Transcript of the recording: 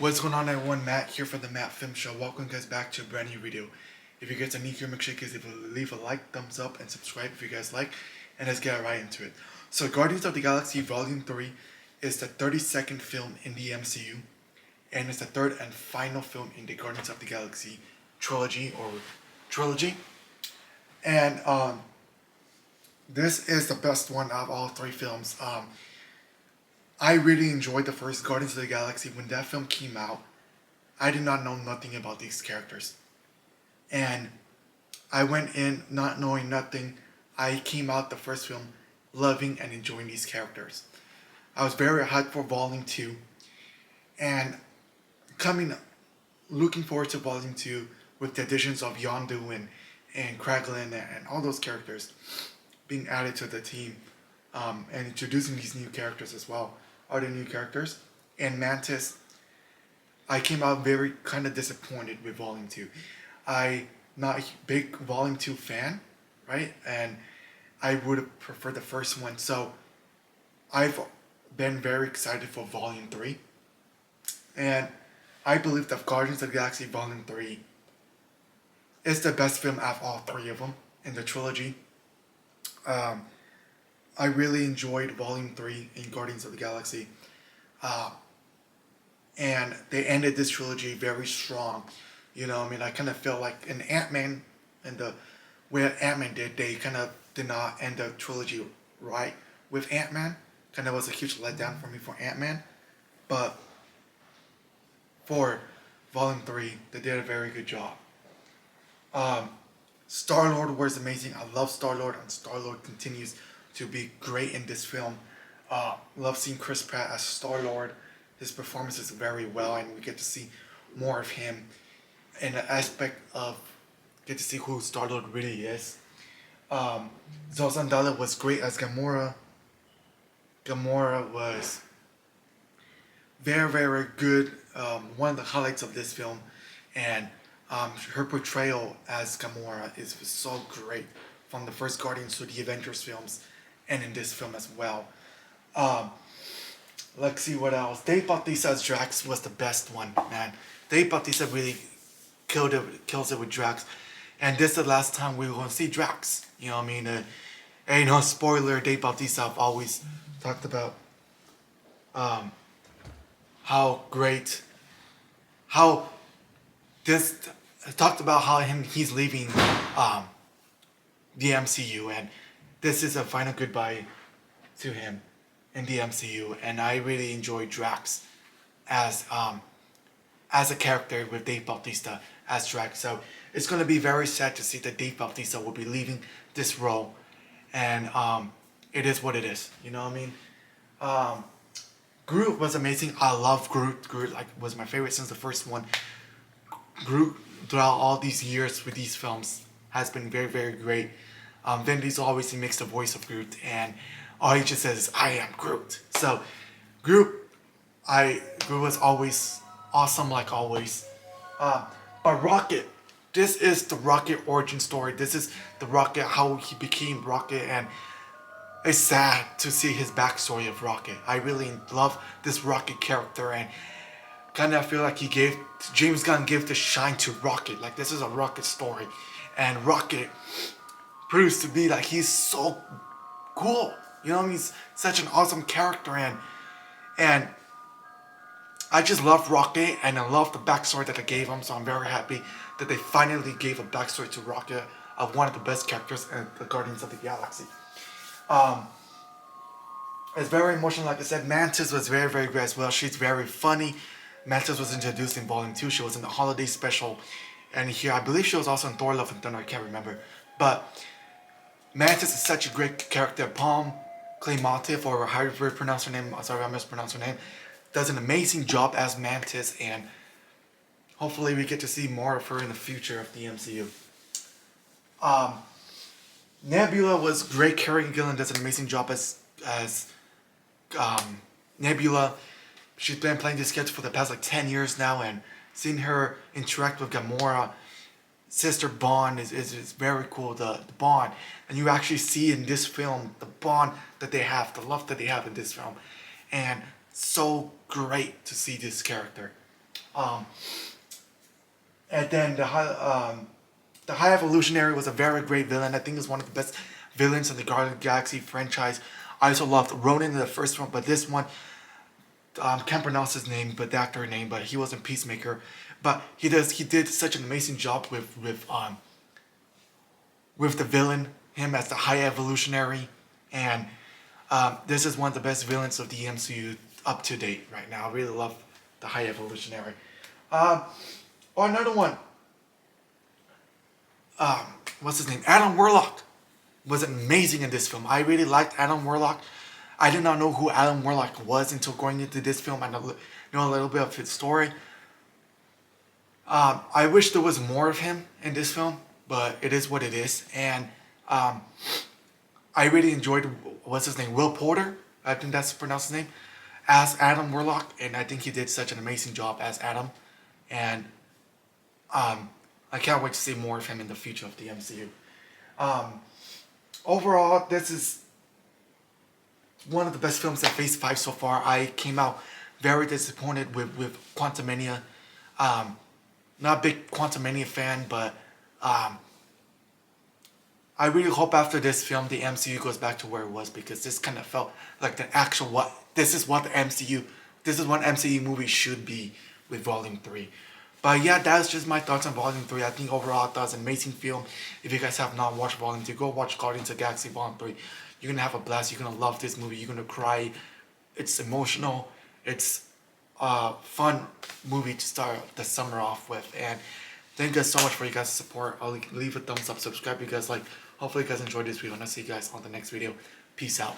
What's going on, everyone? Matt here for the Matt Film Show. Welcome guys back to a brand new video. If you guys are new here, make sure you guys leave a like, thumbs up, and subscribe if you guys like. And let's get right into it. So Guardians of the Galaxy Volume 3 is the 32nd film in the MCU. And it's the third and final film in the Guardians of the Galaxy trilogy. And this is the best one of all three films. I really enjoyed the first Guardians of the Galaxy. When that film came out, I did not know nothing about these characters. And I went in not knowing nothing. I came out the first film loving and enjoying these characters. I was very hyped for Volume 2. And looking forward to Volume 2 with the additions of Yondu and Kraglin and all those characters being added to the team. And introducing these new characters as well. Other new characters. And Mantis, I came out very kind of disappointed with Volume 2. I'm not a big Volume 2 fan, right? And I would have preferred the first one. So I've been very excited for Volume 3. And I believe that Guardians of the Galaxy Volume 3 is the best film out of all three of them in the trilogy. I really enjoyed Volume 3 in Guardians of the Galaxy. And they ended this trilogy very strong. You know, I mean, I kind of feel like in Ant-Man, and the way Ant-Man did, they kind of did not end the trilogy right with Ant-Man. Kind of was a huge letdown for me for Ant-Man. But for Volume 3, they did a very good job. Star-Lord was amazing. I love Star-Lord, and Star-Lord continues to be great in this film. Love seeing Chris Pratt as Star-Lord. His performance is very well, and we get to see more of him in the aspect of get to see who Star-Lord really is. Saldana was great as Gamora. Gamora was very, very good. One of the highlights of this film, and her portrayal as Gamora is so great from the first Guardians to the Avengers films, and in this film as well. Let's see what else. Dave Bautista as Drax was the best one, man. Dave Bautista really kills it with Drax. And this is the last time we were going to see Drax. You know what I mean? And you know, spoiler, Dave Bautista, I've always talked about how he's leaving the MCU, and this is a final goodbye to him in the MCU. And I really enjoy Drax as a character with Dave Bautista as Drax. So it's going to be very sad to see that Dave Bautista will be leaving this role, and it is what it is. You know what I mean? Groot was amazing. I love Groot. Groot was my favorite since the first one. Groot throughout all these years with these films has been very, very great. Vin Diesel obviously makes the voice of Groot, and all he just says is, "I am Groot." So, Groot was always awesome, like always. But Rocket, this is the Rocket origin story. This is the Rocket, how he became Rocket, and it's sad to see his backstory of Rocket. I really love this Rocket character, and kind of feel like James Gunn gave the shine to Rocket. Like, this is a Rocket story, and Rocket proves to be like, he's so cool. You know what I mean? He's such an awesome character, and I just love Rocket, and I love the backstory that they gave him. So I'm very happy that they finally gave a backstory to Rocket, of one of the best characters in the Guardians of the Galaxy. It's very emotional, like I said. Mantis was very, very great as well. She's very funny. Mantis was introduced in Volume 2. She was in the holiday special. And here, I believe she was also in Thor: Love and Thunder. I can't remember. But Mantis is such a great character. Palm Claymotif, or however you pronounce her name. Sorry, I mispronounced her name. Does an amazing job as Mantis. And hopefully we get to see more of her in the future of the MCU. Nebula was great. Gillan does an amazing job as Nebula. She's been playing this character for the past 10 years now, and seeing her interact with Gamora, sister bond is very cool. The bond, and you actually see in this film the bond that they have, the love that they have in this film, and so great to see this character. And then the High Evolutionary was a very great villain. I think it's one of the best villains in the Guardians of the Galaxy franchise. I also loved Ronan in the first one, but this one, can't pronounce his name, but the actor name, but he wasn't Peacemaker. But he did such an amazing job with the villain, him as the High Evolutionary, and this is one of the best villains of the MCU up to date right now. I really love the High Evolutionary. Another one. What's his name? Adam Warlock was amazing in this film. I really liked Adam Warlock. I did not know who Adam Warlock was until going into this film. I know a little bit of his story. I wish there was more of him in this film, but it is what it is. And I really enjoyed, what's his name, Will Poulter, I think that's pronounced his name, as Adam Warlock. And I think he did such an amazing job as Adam. And I can't wait to see more of him in the future of the MCU. Overall, this is one of the best films at Phase 5 so far. I came out very disappointed with Quantumania. Not a big Quantumania fan, but I really hope after this film the MCU goes back to where it was, because this kind of felt like the actual this is what MCU movie should be with Volume 3. But yeah, that's just my thoughts on Volume 3. I think overall that was an amazing film. If you guys have not watched Volume 3, go watch Guardians of the Galaxy Volume 3. You're going to have a blast. You're going to love this movie. You're going to cry. It's emotional. It's a fun movie to start the summer off with. And thank you guys so much for your guys' support. I'll leave a thumbs up, subscribe if you guys like. Hopefully you guys enjoyed this video. And I'll see you guys on the next video. Peace out.